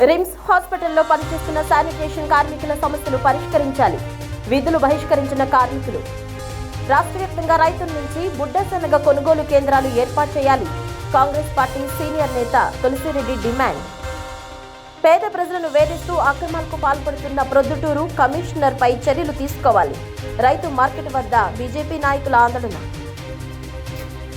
RIMS హాస్పిటల్లో పనిచేస్తున్న sanitation కార్మికుల సమస్యలు పరిష్కరించాలి. విధులు బహిష్కరించిన కార్మికులు. రాష్ట్ర వ్యాప్తంగా రైతుల నుంచి బుడ్డశనగ కొనుగోలు కేంద్రాలు ఏర్పాటు చేయాలి. కాంగ్రెస్ పార్టీ సీనియర్ నేత తులసిరెడ్డి డిమాండ్. పేద ప్రజలను వేధిస్తూ అక్రమాలకు పాల్పడుతున్న ప్రొద్దుటూరు కమిషనర్ పై చర్యలు తీసుకోవాలి. రైతు మార్కెట్ వద్ద బీజేపీ నాయకుల ఆందోళన.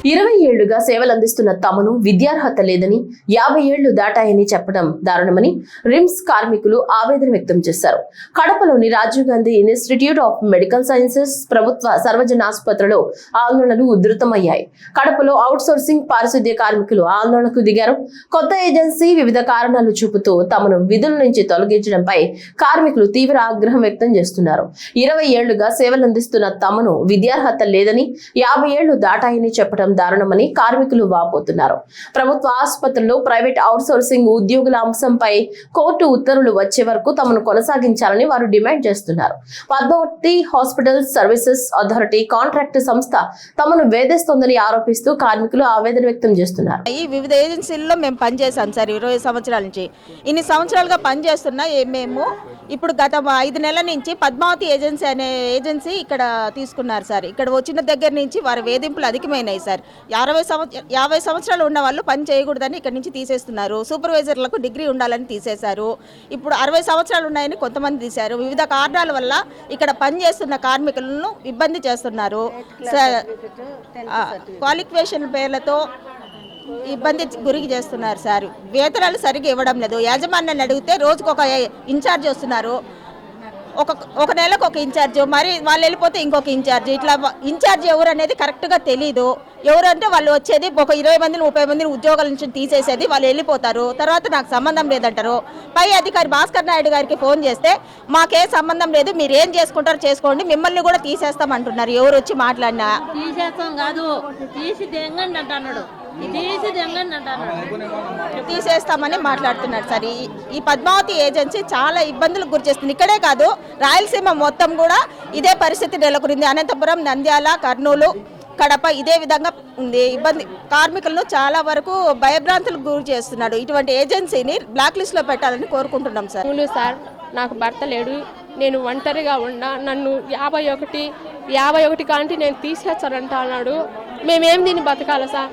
20 ఏళ్లుగా సేవలందిస్తున్న తమను విద్యార్హత లేదని, 50 ఏళ్లు దాటాయని చెప్పడం దారుణమని రిమ్స్ కార్మికులు ఆవేదన వ్యక్తం చేశారు. కడపలోని Rajiv Gandhi institute of medical sciences ప్రభుత్వ సర్వజన ఆసుపత్రిలో ఆందోళనలు ఉధృతమయ్యాయి. కడపలో అవుట్ సోర్సింగ్ పారిశుద్ధ్య కార్మికులు ఆందోళనకు దిగారు. కొత్త ఏజెన్సీ వివిధ కారణాలు చూపుతూ తమను విధుల నుంచి తొలగించడంపై కార్మికులు తీవ్ర ఆగ్రహం వ్యక్తం చేస్తున్నారు. 20 ఏళ్లుగా సేవలందిస్తున్న తమను విద్యార్హత లేదని, 50 ఏళ్లు దాటాయని చెప్పడం దారుణమని కార్మికులు వాపోతున్నారు. ప్రభుత్వ ఆసుపత్రుల్లో ప్రైవేట్ అవుట్ సోర్సింగ్ ఉద్యోగుల అంశంపై కోర్టు ఉత్తర్వులు వచ్చే వరకు తమను కొనసాగించాలని వారు డిమాండ్ చేస్తున్నారు. Padmavati hospital services authority contract సంస్థ తమను వేధిస్తోందని ఆరోపిస్తూ కార్మికులు ఆవేదన వ్యక్తం చేస్తున్నారు. ఈ వివిధ ఏజెన్సీల్లో మేము పనిచేసాం సార్. 20 సంవత్సరాల నుంచి ఇన్ని సంవత్సరాలుగా పనిచేస్తున్నా మేము ఇప్పుడు గత 5 నెలల నుంచి పద్మావతి ఏజెన్సీ అనే ఏజెన్సీ ఇక్కడ తీసుకున్నారు సార్. ఇక్కడ వచ్చిన దగ్గర నుంచి వారి వేధింపులు అధికమైనాయి సార్. 50 సంవత్సరాలు ఉన్న వాళ్ళు పని చేయకూడదని ఇక్కడ నుంచి తీసేస్తున్నారు. సూపర్వైజర్లకు డిగ్రీ ఉండాలని తీసేశారు. ఇప్పుడు 60 సంవత్సరాలు ఉన్నాయని కొంతమంది తీశారు. వివిధ కారణాల వల్ల ఇక్కడ పనిచేస్తున్న కార్మికులను ఇబ్బంది చేస్తున్నారు. క్వాలిఫికేషన్ పేర్లతో ఇబ్బంది గురికి చేస్తున్నారు సార్. వేతనాలు సరిగ్గా ఇవ్వడం లేదు. యాజమాన్యాన్ని అడిగితే రోజుకు ఒక ఇన్ఛార్జ్ వస్తున్నారు. ఒక నెలకు ఒక ఇన్ఛార్జ్, మరి వాళ్ళు వెళ్ళిపోతే ఇంకొక ఇన్ఛార్జ్. ఇట్లా ఇన్ఛార్జ్ ఎవరు అనేది కరెక్ట్గా తెలీదు. ఎవరంటే వాళ్ళు వచ్చేది ఒక 20 మందిని 30 మందిని ఉద్యోగాల నుంచి తీసేసేది, వాళ్ళు వెళ్ళిపోతారు. తర్వాత నాకు సంబంధం లేదంటారు. పై అధికారి భాస్కర్ నాయుడు గారికి ఫోన్ చేస్తే మాకే సంబంధం లేదు, మీరు ఏం చేసుకుంటారో చేసుకోండి, మిమ్మల్ని కూడా తీసేస్తామంటున్నారు. ఎవరు వచ్చి మాట్లాడినా తీసేస్తాం కాదు, తీసి దెంగండి అంటున్నాడు, తీసేస్తామని మాట్లాడుతున్నారు సార్. ఈ పద్మావతి ఏజెన్సీ చాలా ఇబ్బందులకు గురి చేస్తుంది. ఇక్కడే కాదు, రాయలసీమ మొత్తం కూడా ఇదే పరిస్థితి నెలకొంది. అనంతపురం, నంద్యాల, కర్నూలు, కడప ఇదే విధంగా ఉంది. ఇబ్బంది కార్మికులను చాలా వరకు భయభ్రాంతులకు గురి చేస్తున్నాడు. ఇటువంటి ఏజెన్సీని బ్లాక్ లిస్ట్ లో పెట్టాలని కోరుకుంటున్నాం సార్. సార్, నాకు భర్త లేడు, నేను ఒంటరిగా ఉన్నా, నన్ను 51 కాంటి నేను తీసేస్తానంట అన్నాడు. మేమేం దీన్ని బతకాలి సార్?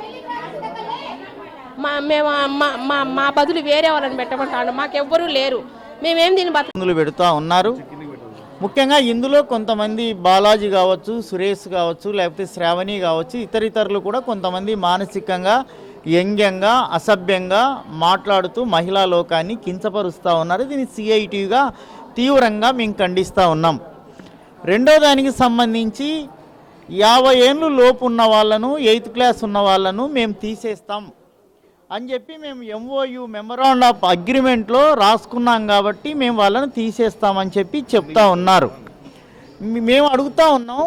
మా బదులు వేరే వాళ్ళని పెట్టమంటాడు. మాకెవ్వరూ లేరు, మేమేం దీన్ని బతుకులు పెడుతూ ఉన్నారు. ముఖ్యంగా ఇందులో కొంతమంది బాలాజీ కావచ్చు, సురేష్ కావచ్చు, లేకపోతే శ్రావణి కావచ్చు, ఇతరులు కూడా కొంతమంది మానసికంగా వ్యంగ్యంగా అసభ్యంగా మాట్లాడుతూ మహిళా లోకాన్ని కించపరుస్తూ ఉన్నారు. దీన్ని సిఐటిగా తీవ్రంగా మేము ఖండిస్తూ ఉన్నాం. రెండో దానికి సంబంధించి 50 ఏళ్ళు లోపు ఉన్న వాళ్ళను, 8th క్లాస్ ఉన్న వాళ్ళను మేము తీసేస్తాం అని చెప్పి మేము MOU మెమరాండం ఆఫ్ అగ్రిమెంట్లో రాసుకున్నాం కాబట్టి మేము వాళ్ళని తీసేస్తామని చెప్పి చెప్తా ఉన్నారు. మేము అడుగుతూ ఉన్నాం,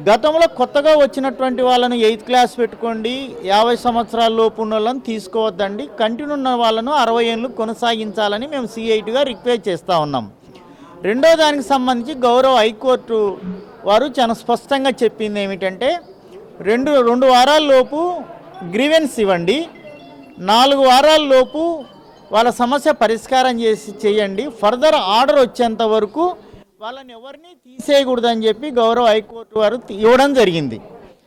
గతంలో కొత్తగా వచ్చినటువంటి వాళ్ళను 8th క్లాస్ పెట్టుకోండి, 50 సంవత్సరాల లోపు ఉన్న వాళ్ళని తీసుకోవద్దండి, కంటిన్యూ ఉన్న వాళ్ళను 60 ఏళ్ళు కొనసాగించాలని మేము సిఐటిగా రిక్వెస్ట్ చేస్తూ ఉన్నాం. రెండో దానికి సంబంధించి గౌరవ హైకోర్టు వారు చాలా స్పష్టంగా చెప్పింది ఏమిటంటే, రెండు వారాల లోపు గ్రీవెన్స్ ఇవ్వండి, 4 వారాల లోపు వాళ్ళ సమస్య పరిష్కారం చేయండి, ఫర్దర్ ఆర్డర్ వచ్చేంత వరకు వాళ్ళని ఎవరిని తీసేయకూడదని చెప్పి గౌరవ హైకోర్టు వారు ఇవ్వడం జరిగింది.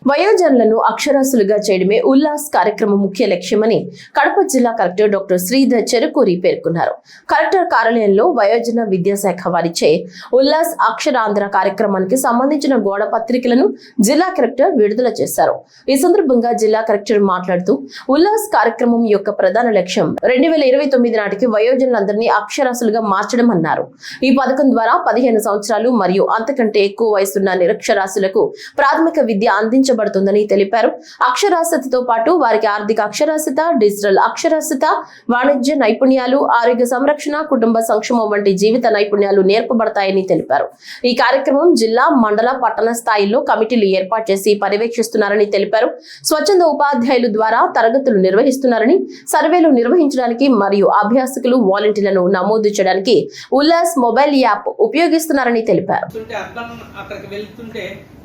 వయోజనులను అక్షరాస్యులుగా చేయడమే ఉల్లాస్ కార్యక్రమం ముఖ్య లక్ష్యమని కడప జిల్లా కలెక్టర్ డాక్టర్ శ్రీధర్ చెరుకూరి పేర్కొన్నారు. కలెక్టర్ కార్యాలయంలో వయోజన విద్యాశాఖ వారిచే ఉల్లాస్ అక్షరాంధ్ర కార్యక్రమానికి సంబంధించిన గోడ పత్రికలను జిల్లా కలెక్టర్ విడుదల చేశారు. ఈ సందర్భంగా జిల్లా కలెక్టర్ మాట్లాడుతూ, ఉల్లాస్ కార్యక్రమం యొక్క ప్రధాన లక్ష్యం 2029 నాటికి వయోజనులందరినీ అక్షరాస్యులుగా మార్చడం అన్నారు. ఈ పథకం ద్వారా 15 సంవత్సరాలు మరియు అంతకంటే ఎక్కువ వయసున్న నిరక్షరాస్యులకు ప్రాథమిక విద్య అందించబడుతుందని తెలిపారు. అక్షరాస్యతతో పాటు వారికి ఆర్థిక అక్షరాస్యత, డిజిటల్ అక్షరాస్యత, వాణిజ్య నైపుణ్యాలు, ఆరోగ్య సంరక్షణ, కుటుంబ సంక్షేమం వంటి జీవిత నైపుణ్యాలు నేర్పబడతాయని తెలిపారు. ఈ కార్యక్రమం జిల్లా, మండల, పట్టణ స్థాయిలో కమిటీలు ఏర్పాటు చేసి పర్యవేక్షిస్తున్నారని తెలిపారు. స్వచ్ఛంద ఉపాధ్యాయుల ద్వారా తరగతులు నిర్వహిస్తున్నారని, సర్వేలు నిర్వహించడానికి మరియు అభ్యాసకులు, వాలంటీర్లను నమోదు చేయడానికి ఉల్లాస్ మొబైల్ యాప్ ఉపయోగిస్తున్నారని తెలిపారు.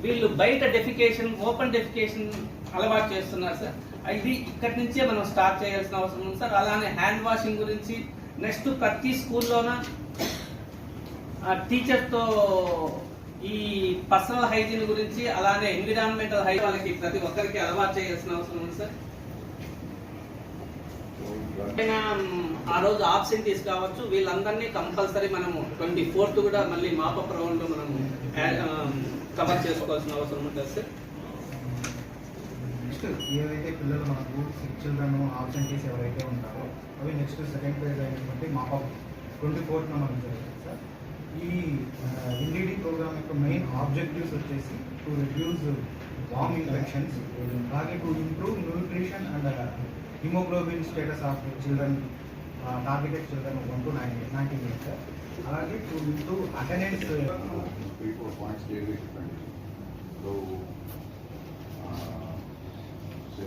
వీళ్ళు బయట డెఫికేషన్, ఓపెన్ డెఫికేషన్ అలవాటు చేస్తున్నారు సార్. ఇది ఇక్కడి నుంచే మనం స్టార్ట్ చేయాల్సిన అవసరం ఉంది సార్. అలానే హ్యాండ్ వాషింగ్ గురించి నెక్స్ట్ ప్రతి స్కూల్లోన టీచర్తో ఈ పర్సనల్ హైజీన్ గురించి అలానే ఎన్విరాన్మెంటల్ హైజీన్ వాళ్ళకి ప్రతి ఒక్కరికి అలవాటు చేయాల్సిన అవసరం ఉంది సార్. ఆ రోజు ఆబ్సెంటీస్ కావచ్చు, వీళ్ళందరినీ కంపల్సరీ మనము 24th కూడా మళ్ళీ మాపప్ రౌండ్ లో మనము కవర్ చేసుకోవాల్సిన అవసరం ఉంటుంది సార్. నెక్స్ట్ ఏవైతే పిల్లలు మనకు సిక్ చిల్డ్రన్ ఆబ్సెంటీస్ ఎవరైతే ఉంటారో అవి నెక్స్ట్ సెకండ్ ఫేజ్ అయినటువంటి మాపప్ 24th మనం జరుగుతుంది సార్. ఈ ఎన్డీడీ ప్రోగ్రామ్ యొక్క మెయిన్ ఆబ్జెక్టివ్స్ వచ్చేసి టు రిడ్యూస్ వామ్ ఇన్ఫెక్షన్స్, అలాగే to improve nutrition and haemoglobin status of children, targeted children 1 to 19 years sir. అలాగే to improve attendance. 3-4 points daily depend. So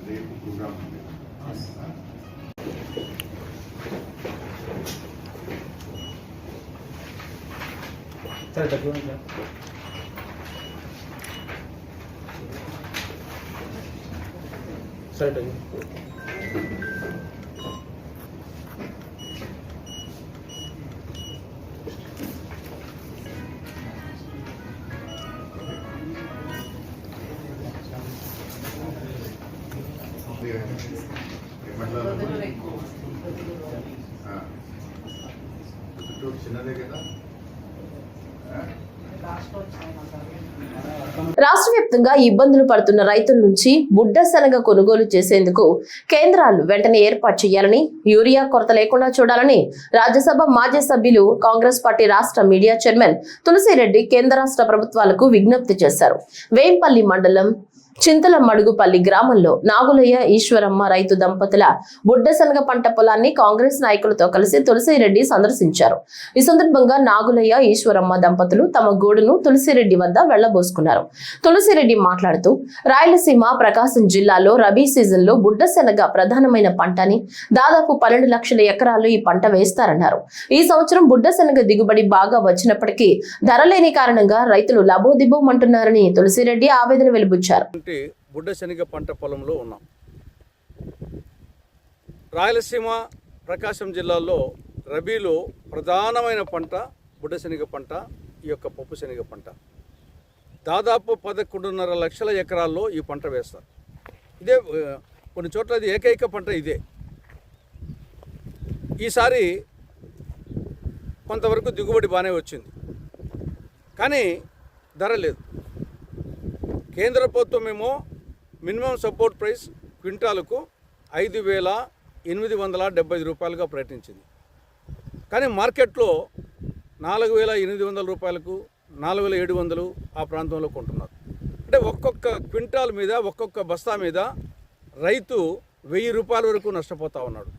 రేపు ప్రోగ్రామ్ ఉంది. సరే చెప్పండి సార్. సరే చిన్నదే కదా. రాష్ట్ర వ్యాప్తంగా ఇబ్బందులు పడుతున్న రైతుల నుంచి బుడ్డ శనగ కొనుగోలు చేసేందుకు కేంద్రాలు వెంటనే ఏర్పాటు చేయాలని, యూరియా కొరత లేకుండా చూడాలని రాజ్యసభ మాజీ సభ్యులు కాంగ్రెస్ పార్టీ రాష్ట్ర మీడియా చైర్మన్ తులసిరెడ్డి కేంద్ర రాష్ట్ర ప్రభుత్వాలకు విజ్ఞప్తి చేశారు. వేంపల్లి మండలం చింతలమడుగుపల్లి గ్రామంలో నాగులయ్య ఈశ్వరమ్మ రైతు దంపతుల బుడ్డశనగ పంట పొలాన్ని కాంగ్రెస్ నాయకులతో కలిసి తులసిరెడ్డి సందర్శించారు. ఈ సందర్భంగా నాగులయ్య ఈశ్వరమ్మ దంపతులు తమ గూడును తులసిరెడ్డి వద్ద వెళ్లబోసుకున్నారు. తులసిరెడ్డి మాట్లాడుతూ రాయలసీమ, ప్రకాశం జిల్లాలో రబీ సీజన్ లో బుడ్డశనగ ప్రధానమైన పంటని, దాదాపు 12 లక్షల ఎకరాల్లో ఈ పంట వేస్తారన్నారు. ఈ సంవత్సరం బుడ్డశనగ దిగుబడి బాగా వచ్చినప్పటికీ ధర లేని కారణంగా రైతులు లబోదిబోమంటున్నారని తులసిరెడ్డి ఆవేదన వెలిబుచ్చారు. బుడ్డ శనగ పంట పొలంలో ఉన్నాం. రాయలసీమ, ప్రకాశం జిల్లాల్లో రబీలో ప్రధానమైన పంట బుడ్డ శనగ పంట, ఈ యొక్క పప్పు శనగ పంట. దాదాపు 11.5 లక్షల ఎకరాల్లో ఈ పంట వేస్తారు. ఇదే కొన్ని చోట్ల ఇది ఏకైక పంట ఇదే. ఈసారి కొంతవరకు దిగుబడి బాగానే వచ్చింది, కానీ ధర లేదు. కేంద్ర ప్రభుత్వం ఏమో మినిమం సపోర్ట్ ప్రైస్ క్వింటాలకు 5,870 రూపాయలుగా ప్రకటించింది. కానీ మార్కెట్లో 4,800 రూపాయలకు, 4,700 ఆ ప్రాంతంలో కొంటున్నారు. అంటే ఒక్కొక్క క్వింటాల్ మీద, ఒక్కొక్క బస్తా మీద రైతు 1000 రూపాయల వరకు నష్టపోతూ ఉన్నాడు.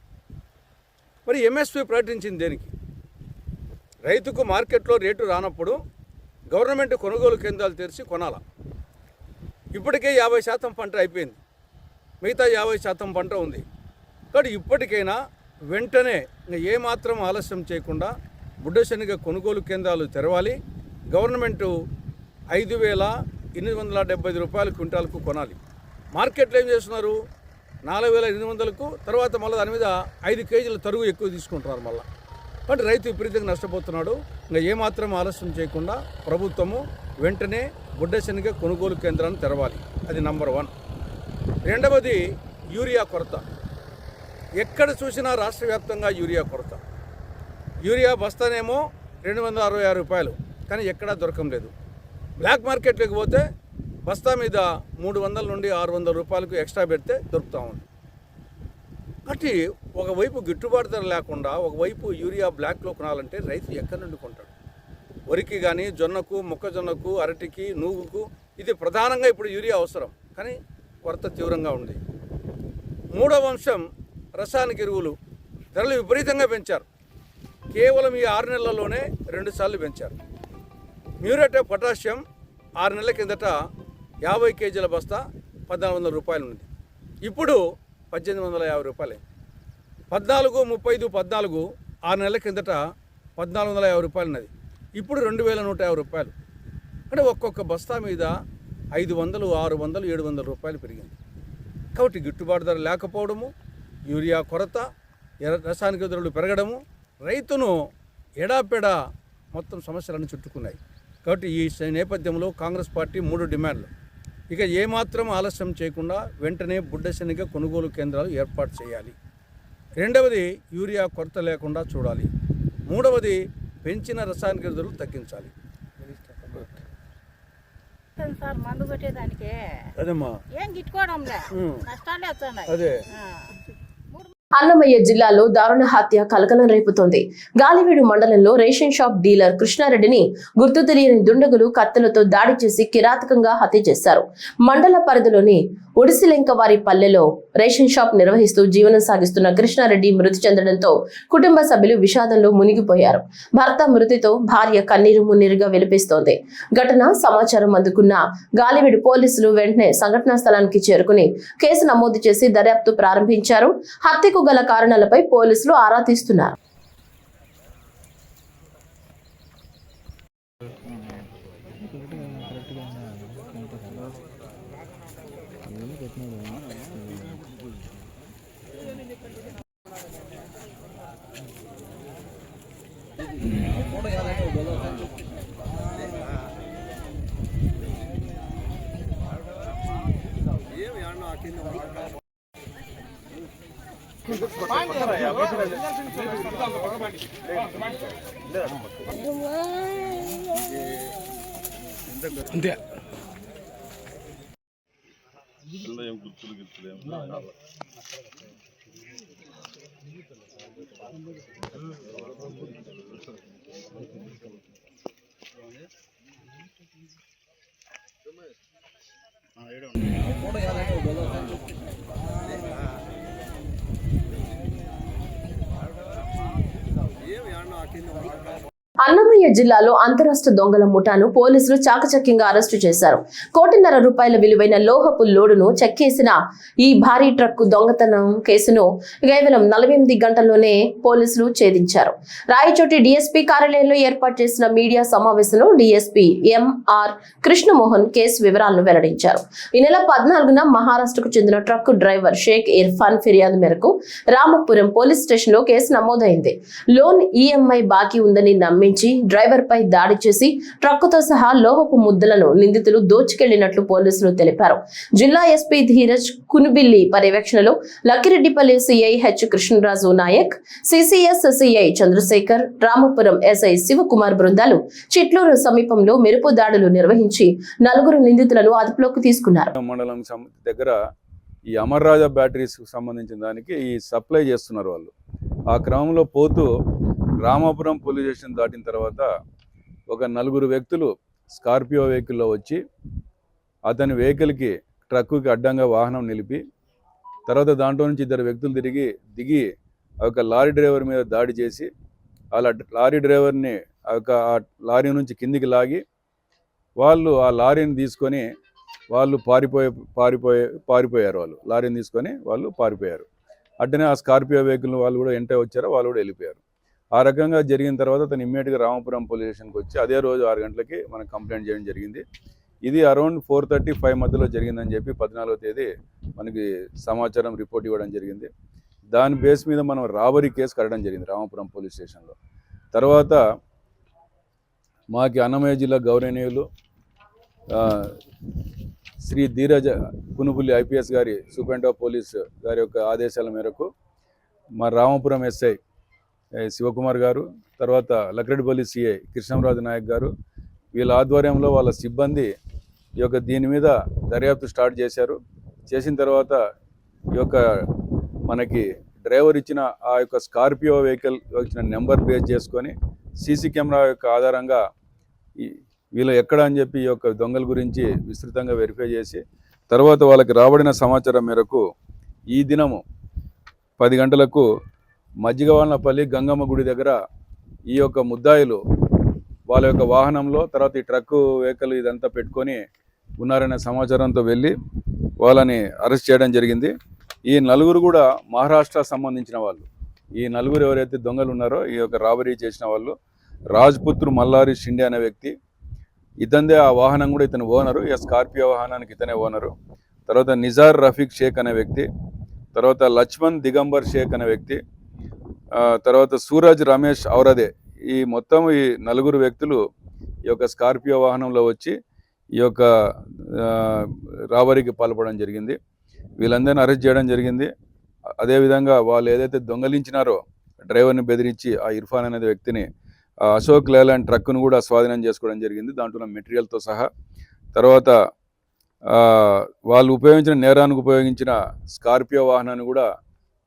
మరి ఎంఎస్పి ప్రకటించింది దేనికి? రైతుకు మార్కెట్లో రేటు రానప్పుడు గవర్నమెంట్ కొనుగోలు కేంద్రాలు తెరిచి కొనాలా. ఇప్పటికే 50% పంట అయిపోయింది, మిగతా 50% పంట ఉంది. కాబట్టి ఇప్పటికైనా వెంటనే ఏమాత్రం ఆలస్యం చేయకుండా బుడ్డ శనగ కొనుగోలు కేంద్రాలు తెరవాలి. గవర్నమెంటు 5,870 రూపాయలు క్వింటాల్కు కొనాలి. మార్కెట్లో ఏం చేస్తున్నారు? 4,800కు, తర్వాత మళ్ళీ దాని మీద 5 కేజీల తరుగు ఎక్కువ తీసుకుంటున్నారు మళ్ళీ. కాబట్టి రైతు విపరీతంగా నష్టపోతున్నాడు. ఇంకా ఏమాత్రం ఆలస్యం చేయకుండా ప్రభుత్వము వెంటనే బుడ్డ శనగ కొనుగోలు కేంద్రాన్ని తెరవాలి. అది నంబర్ 1. రెండవది యూరియా కొరత. ఎక్కడ చూసినా రాష్ట్ర వ్యాప్తంగా యూరియా కొరత. యూరియా బస్తానేమో 266 రూపాయలు, కానీ ఎక్కడా దొరకం లేదు. బ్లాక్ మార్కెట్లోకి పోతే బస్తా మీద 300 నుండి 600 రూపాయలకు ఎక్స్ట్రా పెడితే దొరుకుతూ ఉంది. కాబట్టి ఒకవైపు గిట్టుబాటు ధర లేకుండా ఒకవైపు యూరియా బ్లాక్లో కొనాలంటే రైతు ఎక్కడి నుండి కొంటాడు? వరికి కానీ, జొన్నకు, మొక్కజొన్నకు, అరటికి, నూగుకు ఇది ప్రధానంగా ఇప్పుడు యూరియా అవసరం, కానీ కొరత తీవ్రంగా ఉంది. మూడవ అంశం రసాయనిక ఎరువులు ధరలు విపరీతంగా పెంచారు. కేవలం ఈ 6 నెలల్లోనే 2 సార్లు పెంచారు. మ్యూరేట్ ఆఫ్ పొటాషియం 6 నెలల కిందట 50 కేజీల బస్తా 1,400 రూపాయలు ఉంది, ఇప్పుడు 1,850 రూపాయలే. 14, 35, 14 6 నెలల కిందట 1,450 రూపాయలు ఉన్నది, ఇప్పుడు 2,150 రూపాయలు. అంటే ఒక్కొక్క బస్తా మీద 500, 600, 700 రూపాయలు పెరిగింది. కాబట్టి గిట్టుబాటు ధర లేకపోవడము, యూరియా కొరత, రసాయనిక ధరలు పెరగడము, రైతును ఎడాపెడా మొత్తం సమస్యలను చుట్టుకున్నాయి. కాబట్టి ఈ నేపథ్యంలో కాంగ్రెస్ పార్టీ 3 డిమాండ్లు. ఇక ఏమాత్రం ఆలస్యం చేయకుండా వెంటనే బుడ్డశనగ కొనుగోలు కేంద్రాలు ఏర్పాటు చేయాలి. రెండవది యూరియా కొరత లేకుండా చూడాలి. మూడవది పెంచిన రసాయనిక ఎరువులు తగ్గించాలి. సార్ మందు కొట్టేదానికి అదేమ్మా ఏం గిట్టుకోవడంలే, నష్టాలే వస్తున్నాయి. అదే అన్నమయ్య జిల్లాలో దారుణ హత్య కలకలం రేపుతోంది. గాలివీడు మండలంలో రేషన్ షాప్ డీలర్ కృష్ణారెడ్డిని గుర్తు తెలియని దుండగులు కత్తులతో దాడి చేసి కిరాతకంగా హత్య చేశారు. మండల పరిధిలోని ఉడిసిలెంకవారి పల్లెలో రేషన్ షాప్ నిర్వహిస్తూ జీవనం సాగిస్తున్న కృష్ణారెడ్డి మృతి చెందడంతో కుటుంబ సభ్యులు విషాదంలో మునిగిపోయారు. భర్త మృతితో భార్య కన్నీరు మున్నీరుగా వెలిపిస్తోంది. ఘటన సమాచారం అందుకున్న గాలివీడు పోలీసులు వెంటనే సంఘటనా స్థలానికి చేరుకుని కేసు నమోదు చేసి దర్యాప్తు ప్రారంభించారు. హత్యకు గల కారణాలపై పోలీసులు ఆరా తీస్తున్నారు. అంతే అన్నమయ్య జిల్లాలో అంతరాష్ట్ర దొంగల ముఠాను పోలీసులు చాకచక్యంగా అరెస్టు చేశారు. 1.5 కోటి రూపాయల విలువైన లోహపు లోడును చెక్కేసిన ఈ భారీ ట్రక్కు దొంగతనం కేసును కేవలం 48 గంటల్లోనే పోలీసులు ఛేదించారు. రాయచోటి డీఎస్పీ కార్యాలయంలో ఏర్పాటు చేసిన మీడియా సమావేశంలో డీఎస్పీ ఎంఆర్ కృష్ణమోహన్ కేసు వివరాలను వెల్లడించారు. ఈ నెల 14న మహారాష్ట్రకు చెందిన ట్రక్కు డ్రైవర్ షేక్ ఇర్ఫాన్ ఫిర్యాదు మేరకు రామపురం పోలీస్ స్టేషన్ లో కేసు నమోదైంది. లోన్ ఈఎంఐ బాకీ ఉందని నమ్మించి డ్రైవర్ పై దాడి చేసి ట్రక్కుతో సహా లోహపు ముద్దలను నిందితులు దోచుకెళ్లినట్లు పోలీసులు తెలిపారు. జిల్లా ఎస్పీ ధీరజ్ కునుబిల్లి పర్యవేక్షణలో Lakkireddipalli CI H Krishnaraju Nayak, CCS CI Chandrasekhar, Ramapuram SI Sivakumar బృందాలు చిట్లూరు సమీపంలో మెరుపు దాడులు నిర్వహించి 4 నిందితులను అదుపులోకి తీసుకున్నారు. మండలం దగ్గర ఈ అమర్ రాజా బ్యాటరీస్ సంబంధించిన దానికి ఈ సప్లై చేస్తున్నారు వాళ్ళు. ఆ క్రమంలో పోతూ రామాపురం పోలీస్ స్టేషన్ దాటిన తర్వాత ఒక 4 వ్యక్తులు స్కార్పియో వెహికల్లో వచ్చి అతని వెహికల్కి ట్రక్కుకి అడ్డంగా వాహనం నిలిపి తర్వాత దాంట్లో నుంచి 2 వ్యక్తులు దిగి ఒక లారీ డ్రైవర్ మీద దాడి చేసి అలా లారీ డ్రైవర్ని ఆ లారీ నుంచి కిందికి లాగి వాళ్ళు ఆ లారీని తీసుకొని వాళ్ళు పారిపోయారు. వాళ్ళు లారీని తీసుకొని వాళ్ళు పారిపోయారు. అట్టనే ఆ స్కార్పియో వెహికల్ వాళ్ళు కూడా ఎంటే వచ్చారో వాళ్ళు కూడా వెళ్ళిపోయారు. ఆ రకంగా జరిగిన తర్వాత అతను ఇమ్మీడియట్గా రామపురం పోలీస్ స్టేషన్కి వచ్చి అదే రోజు 6 గంటలకి మనం కంప్లైంట్ చేయడం జరిగింది. ఇది అరౌండ్ 4:35 మధ్యలో జరిగిందని చెప్పి 14వ తేదీ మనకి సమాచారం రిపోర్ట్ ఇవ్వడం జరిగింది. దాని బేస్ మీద మనం రాబరీ కేసు కట్టడం జరిగింది రామపురం పోలీస్ స్టేషన్లో. తర్వాత మాకి అన్నమయ్య జిల్లా గౌరవనీయులు శ్రీ ధీరజ్ కునుబుల్లి ఐపీఎస్ గారి సూపరింటెండెంట్ ఆఫ్ పోలీస్ గారి యొక్క ఆదేశాల మేరకు మా రామపురం ఎస్ఐ శివకుమార్ గారు, తర్వాత లక్రెడ్డిపల్లి సిఐ కృష్ణరాజు నాయక్ గారు, వీళ్ళ ఆధ్వర్యంలో వాళ్ళ సిబ్బంది ఈ యొక్క దీని మీద దర్యాప్తు స్టార్ట్ చేశారు. చేసిన తర్వాత ఈ యొక్క మనకి డ్రైవర్ ఇచ్చిన ఆ యొక్క స్కార్పియో వెహికల్ ఇచ్చిన నెంబర్ బేస్ చేసుకొని సీసీ కెమెరా యొక్క ఆధారంగా వీళ్ళు ఎక్కడ అని చెప్పి ఈ యొక్క దొంగల గురించి విస్తృతంగా వెరిఫై చేసి తర్వాత వాళ్ళకి రాబడిన సమాచారం మేరకు ఈ దినము 10 గంటలకు మజ్జిగవాళ్ళపల్లి గంగమ్మ గుడి దగ్గర ఈ యొక్క ముద్దాయిలు వాళ్ళ యొక్క వాహనంలో తర్వాత ఈ ట్రక్కు వెహికల్ ఇదంతా పెట్టుకొని ఉన్నారనే సమాచారంతో వెళ్ళి వాళ్ళని అరెస్ట్ చేయడం జరిగింది. ఈ 4 కూడా మహారాష్ట్ర సంబంధించిన వాళ్ళు. ఈ 4 ఎవరైతే దొంగలు ఉన్నారో ఈ యొక్క రాబరీ చేసిన వాళ్ళు రాజ్పుత్రు మల్లారి షిండే అనే వ్యక్తి, ఇతందే ఆ వాహనం కూడా ఇతను ఓనరు, ఈ స్కార్పియో వాహనానికి ఇతనే ఓనరు. తర్వాత నిజార్ రఫీక్ షేక్ అనే వ్యక్తి, తర్వాత లక్ష్మణ్ దిగంబర్ షేక్ అనే వ్యక్తి, తర్వాత సూరజ్, రమేష్, ఔరదే, ఈ మొత్తం ఈ 4 వ్యక్తులు ఈ యొక్క స్కార్పియో వాహనంలో వచ్చి ఈ యొక్క రాబరీకి పాల్పడడం జరిగింది. వీళ్ళందరినీ అరెస్ట్ చేయడం జరిగింది. అదేవిధంగా వాళ్ళు ఏదైతే దొంగలించినారో డ్రైవర్ని బెదిరించి ఆ ఇర్ఫాన్ అనే వ్యక్తిని అశోక్ లేలాండ్ ట్రక్కును కూడా స్వాధీనం చేసుకోవడం జరిగింది, దాంట్లో మెటీరియల్తో సహా. తర్వాత వాళ్ళు ఉపయోగించిన నేరానికి ఉపయోగించిన స్కార్పియో వాహనాన్ని కూడా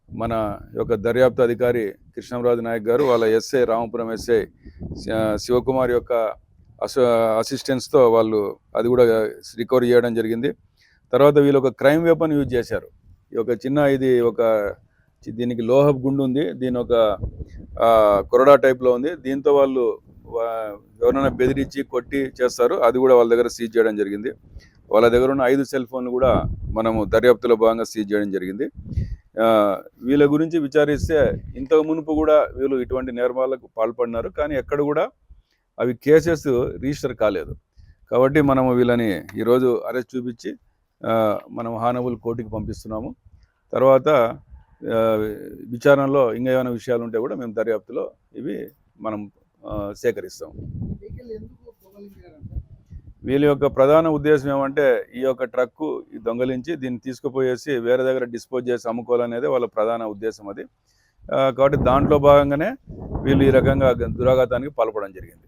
మన యొక్క దర్యాప్తు అధికారి కృష్ణంరాజు నాయక్ గారు వాళ్ళ ఎస్ఐ రామపురం ఎస్ఐ శివకుమార్ యొక్క అసిస్టెన్స్తో వాళ్ళు అది కూడా రికవరీ చేయడం జరిగింది. తర్వాత వీళ్ళు ఒక క్రైమ్ వెపన్ యూజ్ చేశారు. ఈ ఒక దీనికి లోహపు గుండు ఉంది, దీని ఒక కొరడా టైప్లో ఉంది. దీంతో వాళ్ళు ఎవరైనా బెదిరించి కొట్టి చేస్తారు, అది కూడా వాళ్ళ దగ్గర సీజ్ చేయడం జరిగింది. వాళ్ళ దగ్గర ఉన్న 5 సెల్ ఫోన్లు కూడా మనము దర్యాప్తులో భాగంగా సీజ్ చేయడం జరిగింది. వీళ్ళ గురించి విచారిస్తే ఇంతకు మునుపు కూడా వీళ్ళు ఇటువంటి నేరాలకు పాల్పడినారు, కానీ ఎక్కడ కూడా అవి కేసెస్ రిజిస్టర్ కాలేదు. కాబట్టి మనము వీళ్ళని ఈరోజు అరెస్ట్ చూపించి మనం హానబుల్ కోర్టుకి పంపిస్తున్నాము. తర్వాత విచారణలో ఇంకా ఏమైనా విషయాలు ఉంటే కూడా మేము దర్యాప్తులో ఇవి మనం సేకరిస్తాం. వీళ్ళ యొక్క ప్రధాన ఉద్దేశం ఏమంటే ఈ యొక్క ట్రక్కు దొంగలించి దీన్ని తీసుకుపోయేసి వేరే దగ్గర డిస్పోజ్ చేసి అమ్ముకోవాలనేది వాళ్ళ ప్రధాన ఉద్దేశం అది. కాబట్టి దాంట్లో భాగంగానే వీళ్ళు ఈ రకంగా దురాఘాతానికి పాల్పడడం జరిగింది.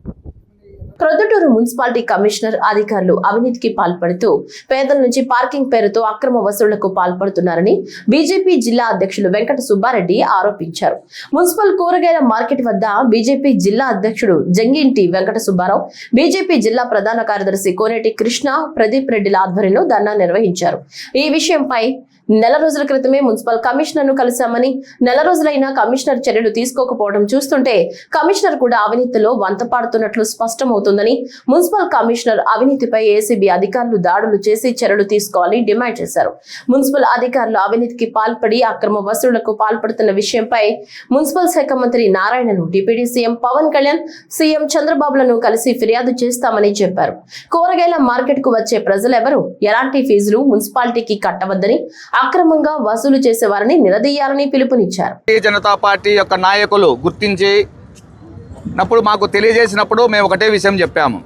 ప్రొద్దుటూరు మున్సిపాలిటీ కమిషనర్ అధికారులు అవినీతికి పాల్పడుతూ పేదల నుంచి పార్కింగ్ పేరుతో అక్రమ వసూళ్లకు పాల్పడుతున్నారని బీజేపీ జిల్లా అధ్యక్షులు వెంకట సుబ్బారెడ్డి ఆరోపించారు. మున్సిపల్ కూరగాయల మార్కెట్ వద్ద బీజేపీ జిల్లా అధ్యక్షుడు జంగింటి వెంకట సుబ్బారావు, బీజేపీ జిల్లా ప్రధాన కార్యదర్శి కోనేటి కృష్ణ, ప్రదీప్ రెడ్డిల ఆధ్వర్యంలో ధర్నా నిర్వహించారు. ఈ విషయంపై నెల రోజుల క్రితమే మున్సిపల్ కమిషనర్ ను కలిశామని, నెల రోజులైనా కమిషనర్ చర్యలు తీసుకోకపోవడం చూస్తుంటే కమిషనర్ కూడా అవినీతిలో వంతపాడుతున్నట్లు స్పష్టమవుతుందని, మున్సిపల్ కమిషనర్ అవినీతిపై ఏసీబీ అధికారులు దాడులు చేసి చర్యలు తీసుకోవాలని డిమాండ్ చేశారు. మున్సిపల్ అధికారులు అవినీతికి పాల్పడి అక్రమ వసూళ్లకు పాల్పడుతున్న విషయంపై మున్సిపల్ శాఖ మంత్రి నారాయణను deputy CM Pavan Kalyan, CM చంద్రబాబులను కలిసి ఫిర్యాదు చేస్తామని చెప్పారు. కూరగాయల మార్కెట్ కు వచ్చే ప్రజలెవరూ ఎలాంటి ఫీజులు మున్సిపాలిటీకి కట్టవద్దని, అక్రమంగా వసూలు చేసేవారిని నిలదీయాలని పిలుపునిచ్చారు. జనతా పార్టీ యొక్క నాయకులు గుర్తించినప్పుడు మాకు తెలియజేసినప్పుడు మేము ఒకటే విషయం చెప్పాము.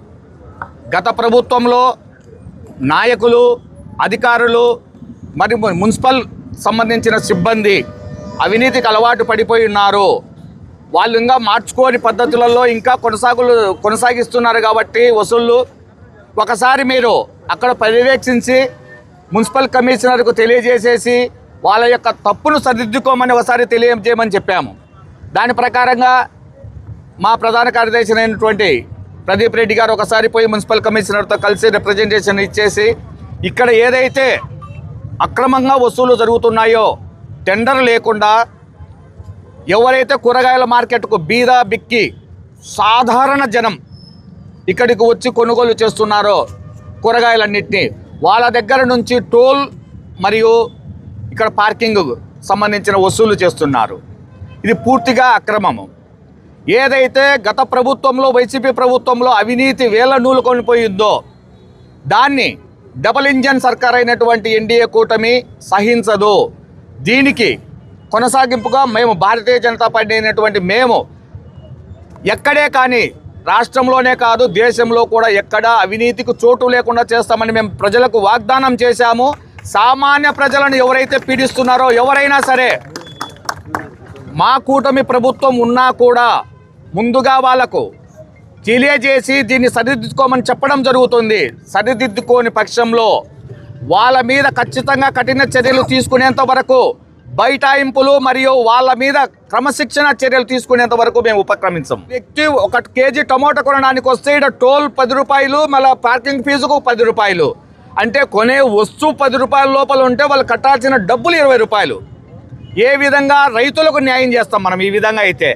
గత ప్రభుత్వంలో నాయకులు, అధికారులు మరి మున్సిపల్ సంబంధించిన సిబ్బంది అవినీతికి అలవాటు పడిపోయి ఉన్నారు. వాళ్ళు ఇంకా మార్చుకోని పద్ధతులలో ఇంకా కొనసాగిస్తున్నారు. కాబట్టి వసూళ్ళు ఒకసారి మీరు అక్కడ పర్యవేక్షించి మున్సిపల్ కమిషనర్కు తెలియజేసేసి వాళ్ళ యొక్క తప్పును సరిదిద్దుకోమని ఒకసారి తెలియజేయమని చెప్పాము. దాని ప్రకారంగా మా ప్రధాన కార్యదర్శి అయినటువంటి ప్రదీప్ రెడ్డి గారు ఒకసారి పోయి మున్సిపల్ కమిషనర్తో కలిసి రిప్రజెంటేషన్ ఇచ్చేసి ఇక్కడ ఏదైతే అక్రమంగా వసూలు జరుగుతున్నాయో టెండర్ లేకుండా ఎవరైతే కూరగాయల మార్కెట్కు బీద బిక్కి సాధారణ జనం ఇక్కడికి వచ్చి కొనుగోలు చేస్తున్నారో కూరగాయలన్నింటినీ వాళ్ళ దగ్గర నుంచి టోల్ మరియు ఇక్కడ పార్కింగ్ సంబంధించిన వసూలు చేస్తున్నారు. ఇది పూర్తిగా అక్రమము. ఏదైతే గత ప్రభుత్వంలో వైసీపీ ప్రభుత్వంలో అవినీతి వేల నూలు కొనిపోయిందో దాన్ని డబుల్ ఇంజన్ సర్కార్ అయినటువంటి ఎన్డీఏ కూటమి సహించదు. దీనికి కొనసాగింపుగా మేము భారతీయ జనతా పార్టీ అయినటువంటి మేము ఎక్కడే కానీ రాష్ట్రంలోనే కాదు దేశంలో కూడా ఎక్కడా అవినీతికి చోటు లేకుండా చేస్తామని మేము ప్రజలకు వాగ్దానం చేశాము. సామాన్య ప్రజలను ఎవరైతే పీడిస్తున్నారో ఎవరైనా సరే మా కూటమి ప్రభుత్వం ఉన్నా కూడా ముందుగా వాళ్లకు తెలియజేసి దీన్ని సరిదిద్దుకోమని చెప్పడం జరుగుతుంది. సరిదిద్దుకోని పక్షంలో వాళ్ళ మీద ఖచ్చితంగా కఠిన చర్యలు తీసుకునేంత వరకు బైటాయింపులు మరియు వాళ్ళ మీద క్రమశిక్షణ చర్యలు తీసుకునేంత వరకు మేము ఉపక్రమించాం. వ్యక్తి 1 కేజీ టమోటా కొనడానికి వస్తే ఇక్కడ టోల్ 10 రూపాయలు, మళ్ళీ పార్కింగ్ ఫీజుకు 10 రూపాయలు. అంటే కొనే వస్తువు 10 రూపాయల లోపల ఉంటే వాళ్ళు కట్టాల్సిన డబ్బులు 20 రూపాయలు. ఏ విధంగా రైతులకు న్యాయం చేస్తాం మనం ఈ విధంగా అయితే?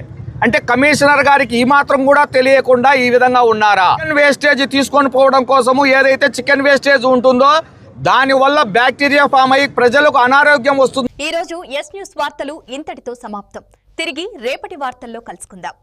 అంటే కమిషనర్ గారికి ఈ మాత్రం కూడా తెలియకుండా ఈ విధంగా ఉన్నారా? చికెన్ వేస్టేజ్ తీసుకొని పోవడం కోసము ఏదైతే చికెన్ వేస్టేజ్ ఉంటుందో దానివల్ల బ్యాక్టీరియా ఫామ్ అయ్యి ప్రజలకు అనారోగ్యం వస్తుంది. ఈ రోజు ఎస్ న్యూస్ వార్తలు ఇంతటితో సమాప్తం. తిరిగి రేపటి వార్తల్లో కలుసుకుందాం.